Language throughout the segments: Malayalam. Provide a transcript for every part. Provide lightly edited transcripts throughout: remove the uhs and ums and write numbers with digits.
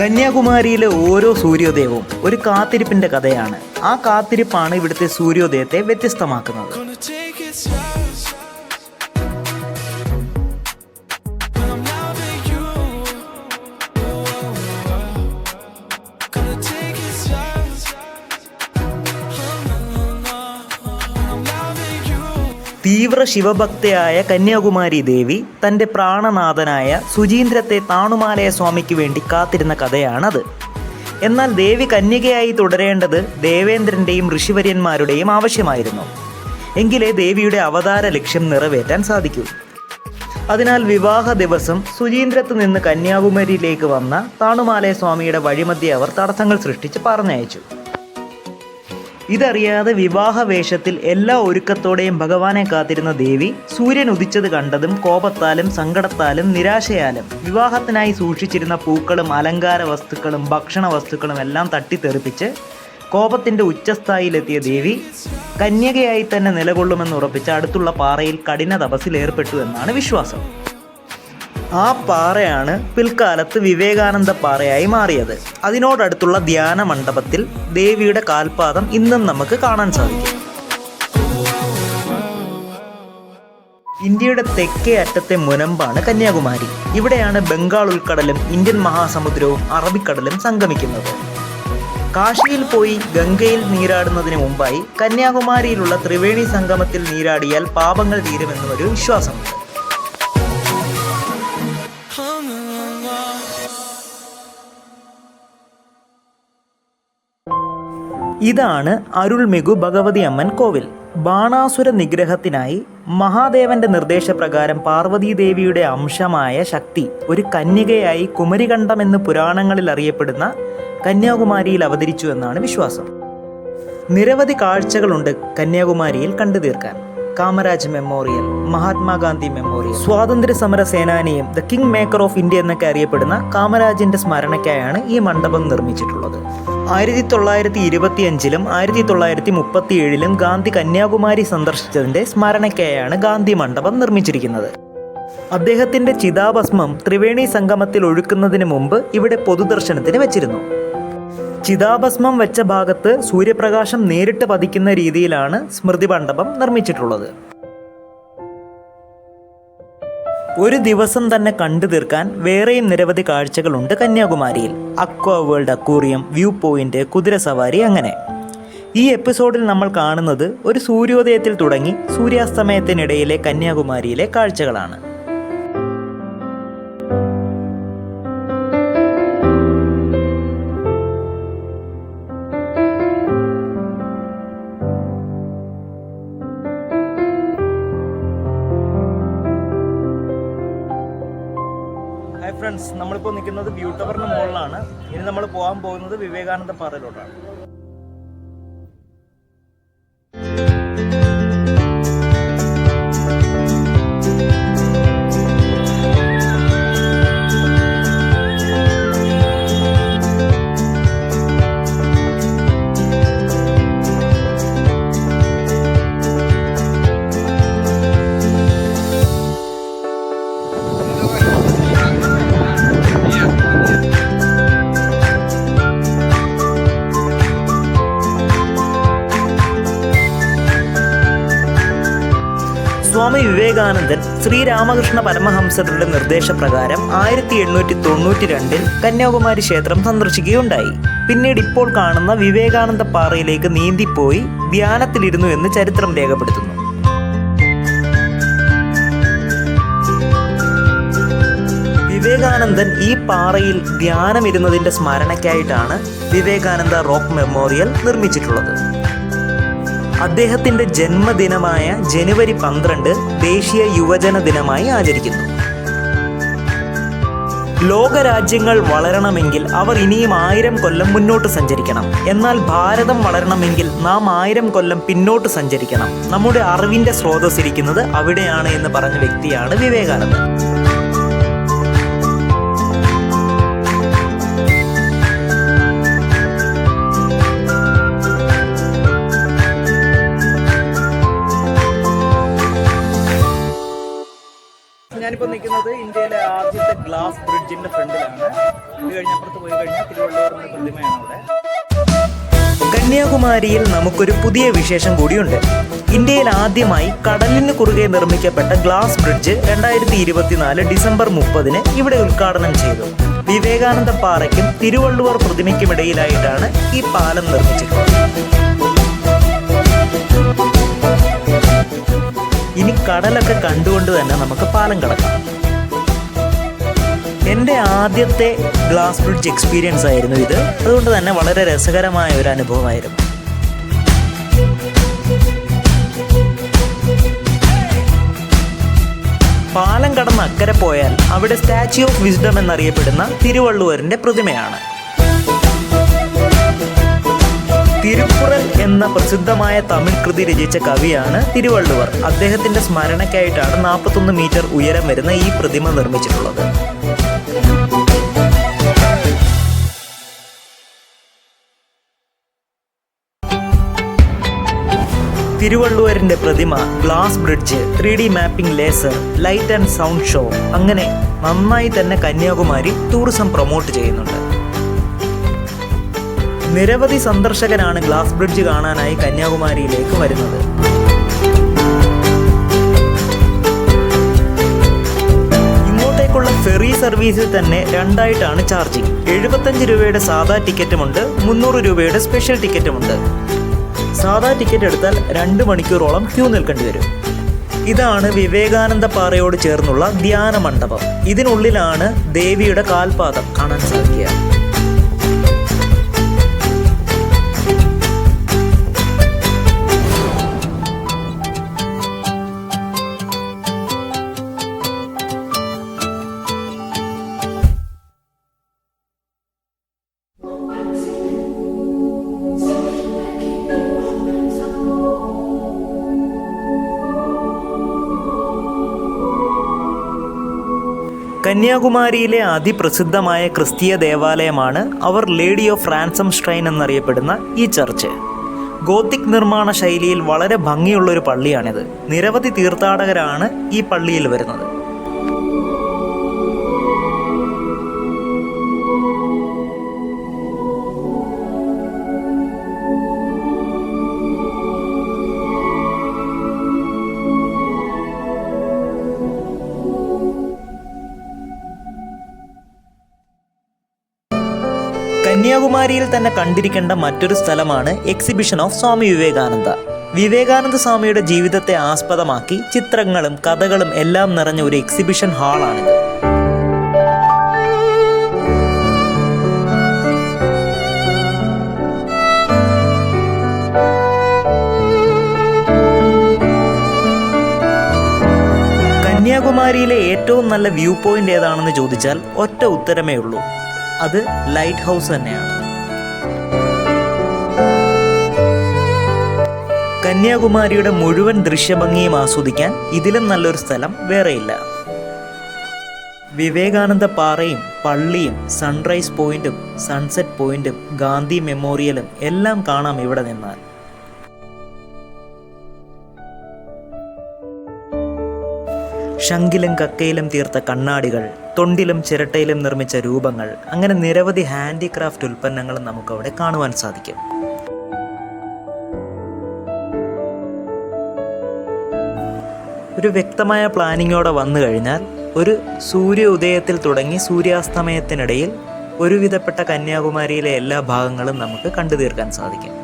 കന്യാകുമാരിയിലെ ഓരോ സൂര്യോദയവും ഒരു കാത്തിരിപ്പിൻ്റെ കഥയാണ്. ആ കാത്തിരിപ്പാണ് ഇവിടുത്തെ സൂര്യോദയത്തെ വ്യത്യസ്തമാക്കുന്നത്. തീവ്ര ശിവഭക്തയായ കന്യാകുമാരി ദേവി തൻ്റെ പ്രാണനാഥനായ സുചീന്ദ്രത്തെ താണുമാലയ സ്വാമിക്ക് വേണ്ടി കാത്തിരുന്ന കഥയാണത്. എന്നാൽ ദേവി കന്യകയായി തുടരേണ്ടത് ദേവേന്ദ്രൻ്റെയും ഋഷിവര്യന്മാരുടെയും ആവശ്യമായിരുന്നു. എങ്കിലേ ദേവിയുടെ അവതാര ലക്ഷ്യം നിറവേറ്റാൻ സാധിക്കൂ. അതിനാൽ വിവാഹ ദിവസം സുചീന്ദ്രത്ത് നിന്ന് കന്യാകുമാരിയിലേക്ക് വന്ന താണുമാലയ സ്വാമിയുടെ വഴിമധ്യേ അവർ തടസ്സങ്ങൾ സൃഷ്ടിച്ച് പറഞ്ഞയച്ചു. ഇതറിയാതെ വിവാഹ വേഷത്തിൽ എല്ലാ ഒരുക്കത്തോടെയും ഭഗവാനെ കാത്തിരുന്ന ദേവി സൂര്യൻ ഉദിച്ചത് കണ്ടതും കോപത്താലും സങ്കടത്താലും നിരാശയാലും വിവാഹത്തിനായി സൂക്ഷിച്ചിരുന്ന പൂക്കളും അലങ്കാര വസ്തുക്കളും ഭക്ഷണ വസ്തുക്കളും എല്ലാം തട്ടിത്തെറിപ്പിച്ച് കോപത്തിൻ്റെ ഉച്ചസ്ഥായിലെത്തിയ ദേവി കന്യകയായി തന്നെ നിലകൊള്ളുമെന്ന് ഉറപ്പിച്ച് അടുത്തുള്ള പാറയിൽ കഠിന തപസ്സിൽ ഏർപ്പെട്ടു എന്നാണ് വിശ്വാസം. ആ പാറയാണ് പിൽക്കാലത്ത് വിവേകാനന്ദ പാറയായി മാറിയത്. അതിനോടടുത്തുള്ള ധ്യാന മണ്ഡപത്തിൽ ദേവിയുടെ കാൽപാദം ഇന്നും നമുക്ക് കാണാൻ സാധിക്കും. ഇന്ത്യയുടെ തെക്കേ അറ്റത്തെ മുനമ്പാണ് കന്യാകുമാരി. ഇവിടെയാണ് ബംഗാൾ ഉൾക്കടലും ഇന്ത്യൻ മഹാസമുദ്രവും അറബിക്കടലും സംഗമിക്കുന്നത്. കാശിയിൽ പോയി ഗംഗയിൽ നീരാടുന്നതിന് മുമ്പായി കന്യാകുമാരിയിലുള്ള ത്രിവേണി സംഗമത്തിൽ നീരാടിയാൽ പാപങ്ങൾ തീരുമെന്നും ഒരു വിശ്വാസമുണ്ട്. ഇതാണ് അരുൾമികു ഭഗവതി അമ്മൻ കോവിൽ. ബാണാസുര നിഗ്രഹത്തിനായി മഹാദേവന്റെ നിർദ്ദേശപ്രകാരം പാർവതീദേവിയുടെ അംശമായ ശക്തി ഒരു കന്യകയായി കുമരികണ്ഠം എന്ന് പുരാണങ്ങളിൽ അറിയപ്പെടുന്ന കന്യാകുമാരിയിൽ അവതരിച്ചു എന്നാണ് വിശ്വാസം. നിരവധി കാഴ്ചകളുണ്ട് കന്യാകുമാരിയിൽ കണ്ടു തീർക്കാൻ. കാമരാജ് മെമ്മോറിയൽ, മഹാത്മാഗാന്ധി മെമ്മോറിയൽ, സ്വാതന്ത്ര്യ സമര സേനാനിയും the king maker of India എന്നൊക്കെ അറിയപ്പെടുന്ന കാമരാജിന്റെ സ്മരണയ്ക്കായാണ് ഈ മണ്ഡപം നിർമ്മിച്ചിട്ടുള്ളത്. 1925-ലും 1937-ലും ഗാന്ധി കന്യാകുമാരി സന്ദർശിച്ചതിന്റെ സ്മരണയ്ക്കായാണ് ഗാന്ധി മണ്ഡപം നിർമ്മിച്ചിരിക്കുന്നത്. അദ്ദേഹത്തിന്റെ ചിതാഭസ്മം ത്രിവേണി സംഗമത്തിൽ ഒഴുക്കുന്നതിന് മുമ്പ് ഇവിടെ പൊതുദർശനത്തിന് വെച്ചിരുന്നു. ചിതാഭസ്മം വെച്ച ഭാഗത്ത് സൂര്യപ്രകാശം നേരിട്ട് പതിക്കുന്ന രീതിയിലാണ് സ്മൃതി മണ്ഡപം നിർമ്മിച്ചിട്ടുള്ളത്. ഒരു ദിവസം തന്നെ കണ്ടു തീർക്കാൻ വേറെയും നിരവധി കാഴ്ചകളുണ്ട് കന്യാകുമാരിയിൽ. അക്വാ വേൾഡ് അക്വേറിയം, വ്യൂ പോയിന്റ്, കുതിരസവാരി, അങ്ങനെ. ഈ എപ്പിസോഡിൽ നമ്മൾ കാണുന്നത് ഒരു സൂര്യോദയത്തിൽ തുടങ്ങി സൂര്യാസ്തമയത്തിനിടയിലെ കന്യാകുമാരിയിലെ കാഴ്ചകളാണ്. ഹായ് ഫ്രണ്ട്സ്, നമ്മളിപ്പോൾ നിൽക്കുന്നത് വ്യൂ ടവറിന് മുകളിലാണ്. ഇനി നമ്മൾ പോകാൻ പോകുന്നത് വിവേകാനന്ദ പാറയിലോട്ടാണ്. സ്വാമി വിവേകാനന്ദൻ ശ്രീരാമകൃഷ്ണ പരമഹംസരുടെ നിർദ്ദേശപ്രകാരം 1892-ൽ കന്യാകുമാരി ക്ഷേത്രം സന്ദർശിക്കുകയുണ്ടായി. പിന്നീട് ഇപ്പോൾ കാണുന്ന വിവേകാനന്ദ പാറയിലേക്ക് നീന്തിപ്പോയി ധ്യാനത്തിലിരുന്നു എന്ന് ചരിത്രം രേഖപ്പെടുത്തുന്നു. വിവേകാനന്ദൻ ഈ പാറയിൽ ധ്യാനമിരുന്നതിൻ്റെ സ്മരണയ്ക്കായിട്ടാണ് വിവേകാനന്ദ റോക്ക് മെമ്മോറിയൽ നിർമ്മിച്ചിട്ടുള്ളത്. അദ്ദേഹത്തിൻ്റെ ജന്മദിനമായ ജനുവരി 12 ദേശീയ യുവജന ദിനമായി ആചരിക്കുന്നു. ലോകരാജ്യങ്ങൾ വളരണമെങ്കിൽ അവർ ഇനിയും 1000 കൊല്ലം മുന്നോട്ട് സഞ്ചരിക്കണം. എന്നാൽ ഭാരതം വളരണമെങ്കിൽ നാം 1000 കൊല്ലം പിന്നോട്ട് സഞ്ചരിക്കണം. നമ്മുടെ അറിവിൻ്റെ സ്രോതസ് ഇരിക്കുന്നത് അവിടെയാണ് എന്ന് പറഞ്ഞ വ്യക്തിയാണ് വിവേകാനന്ദൻ. ഞാനിപ്പോൾ നിൽക്കുന്നത് ഇന്ത്യയിലെ ആദ്യത്തെ ഗ്ലാസ് ബ്രിഡ്ജിന്റെ ഫ്രണ്ടിലാണ്. ഇത് കഴിഞ്ഞപ്പുറത്ത് പോയി കഴിഞ്ഞാൽ തിരുവള്ളൂരിന്റെ പ്രതിമയാണ് അവിടെ. കന്യാകുമാരിയിൽ നമുക്കൊരു പുതിയ വിശേഷം കൂടിയുണ്ട്. ഇന്ത്യയിൽ ആദ്യമായി കടലിന് കുറുകെ നിർമ്മിക്കപ്പെട്ട ഗ്ലാസ് ബ്രിഡ്ജ് 2024 ഡിസംബർ 30 ഇവിടെ ഉദ്ഘാടനം ചെയ്തു. വിവേകാനന്ദ പാറയ്ക്കും തിരുവള്ളുവർ പ്രതിമയ്ക്കുമിടയിലായിട്ടാണ് ഈ പാലം നിർമ്മിച്ചിട്ടുള്ളത്. ഇനി കടലൊക്കെ കണ്ടുകൊണ്ട് തന്നെ നമുക്ക് പാലം കടക്കാം. എൻ്റെ ആദ്യത്തെ ഗ്ലാസ് ബ്രിഡ്ജ് എക്സ്പീരിയൻസ് ആയിരുന്നു ഇത്. അതുകൊണ്ട് തന്നെ വളരെ രസകരമായ ഒരു അനുഭവമായിരുന്നു. പാലം കടന്ന് അക്കരെ പോയാൽ അവിടെ സ്റ്റാച്യു ഓഫ് വിസ്ഡം എന്നറിയപ്പെടുന്ന തിരുവള്ളുവരിൻ്റെ പ്രതിമയാണ്. തിരുക്കുറൽ എന്ന പ്രസിദ്ധമായ തമിഴ് കൃതി രചിച്ച കവിയാണ് തിരുവള്ളുവർ. അദ്ദേഹത്തിൻ്റെ സ്മരണയ്ക്കായിട്ടാണ് 41 മീറ്റർ ഉയരം വരുന്ന ഈ പ്രതിമ നിർമ്മിച്ചിട്ടുള്ളത്. തിരുവള്ളുവരിൻ്റെ പ്രതിമ, glass bridge, 3D mapping, laser, light and sound show, അങ്ങനെ നന്നായി തന്നെ കന്യാകുമാരി ടൂറിസം പ്രൊമോട്ട് ചെയ്യുന്നുണ്ട്. നിരവധി സന്ദർശകരാണ് ഗ്ലാസ് ബ്രിഡ്ജ് കാണാനായി കന്യാകുമാരിയിലേക്ക് വരുന്നത്. ഇങ്ങോട്ടേക്കുള്ള ഫെറി സർവീസിൽ തന്നെ രണ്ടായിട്ടാണ് ചാർജിങ്. 75 രൂപയുടെ സാധാ ടിക്കറ്റുമുണ്ട്, 300 രൂപയുടെ സ്പെഷ്യൽ ടിക്കറ്റുമുണ്ട്. സാധാ ടിക്കറ്റ് എടുത്താൽ 2 മണിക്കൂറോളം ക്യൂ നിൽക്കേണ്ടി വരും. ഇതാണ് വിവേകാനന്ദ പാറയോട് ചേർന്നുള്ള ധ്യാന മണ്ഡപം. ഇതിനുള്ളിലാണ് ദേവിയുടെ കാൽപാദം കാണാൻ സാധിക്കുക. കന്യാകുമാരിയിലെ അതിപ്രസിദ്ധമായ ക്രിസ്തീയ ദേവാലയമാണ് അവർ ലേഡി ഓഫ് റാൻസം ഷ്രൈൻ എന്നറിയപ്പെടുന്ന ഈ ചർച്ച്. ഗോത്തിക് നിർമ്മാണ ശൈലിയിൽ വളരെ ഭംഗിയുള്ളൊരു പള്ളിയാണിത്. നിരവധി തീർത്ഥാടകരാണ് ഈ പള്ളിയിൽ വരുന്നത്. കന്യാകുമാരിയിൽ തന്നെ കണ്ടിരിക്കേണ്ട മറ്റൊരു സ്ഥലമാണ് എക്സിബിഷൻ ഓഫ് സ്വാമി വിവേകാനന്ദ. വിവേകാനന്ദ സ്വാമിയുടെ ജീവിതത്തെ ആസ്പദമാക്കി ചിത്രങ്ങളും കഥകളും എല്ലാം നിറഞ്ഞ ഒരു എക്സിബിഷൻ ഹാളാണിത്. കന്യാകുമാരിയിലെ ഏറ്റവും നല്ല വ്യൂ പോയിന്റ് ഏതാണെന്ന് ചോദിച്ചാൽ ഒറ്റ ഉത്തരമേ ഉള്ളൂ, അത് ലൈറ്റ് ഹൗസ് തന്നെയാണ്. കന്യാകുമാരിയുടെ മുഴുവൻ ദൃശ്യഭംഗിയും ആസ്വദിക്കാൻ ഇതിലും നല്ലൊരു സ്ഥലം വേറെയില്ല. വിവേകാനന്ദ പാറയും പള്ളിയും സൺറൈസ് പോയിന്റും സൺസെറ്റ് പോയിന്റും ഗാന്ധി മെമ്മോറിയലും എല്ലാം കാണാം ഇവിടെ നിന്നാൽ. ശംഖിലും കക്കയിലും തീർത്ത കണ്ണാടികൾ, തൊണ്ടിലും ചിരട്ടയിലും നിർമ്മിച്ച രൂപങ്ങൾ, അങ്ങനെ നിരവധി ഹാൻഡിക്രാഫ്റ്റ് ഉൽപ്പന്നങ്ങളും നമുക്കവിടെ കാണുവാൻ സാധിക്കും. ഒരു വ്യക്തമായ പ്ലാനിങ്ങോടെ വന്നു കഴിഞ്ഞാൽ ഒരു സൂര്യ ഉദയത്തിൽ തുടങ്ങി സൂര്യാസ്തമയത്തിനിടയിൽ ഒരുവിധപ്പെട്ട കന്യാകുമാരിയിലെ എല്ലാ ഭാഗങ്ങളും നമുക്ക് കണ്ടു തീർക്കാൻ സാധിക്കും.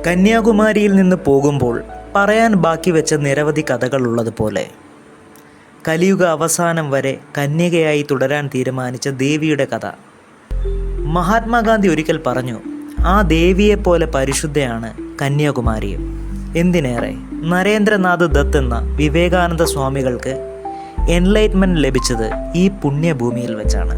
കന്യാകുമാരിയിൽ നിന്ന് പോകുമ്പോൾ പറയാൻ ബാക്കി വെച്ച നിരവധി കഥകളുള്ളതുപോലെ കലിയുഗ അവസാനം വരെ കന്യകയായി തുടരാൻ തീരുമാനിച്ച ദേവിയുടെ കഥ. മഹാത്മാഗാന്ധി ഒരിക്കൽ പറഞ്ഞു, ആ ദേവിയെപ്പോലെ പരിശുദ്ധയാണ് കന്യാകുമാരിയും. എന്തിനേറെ നരേന്ദ്രനാഥ് ദത്ത് എന്ന വിവേകാനന്ദ സ്വാമികൾക്ക് എൻലൈറ്റ്മെൻറ്റ് ലഭിച്ചത് ഈ പുണ്യഭൂമിയിൽ വെച്ചാണ്.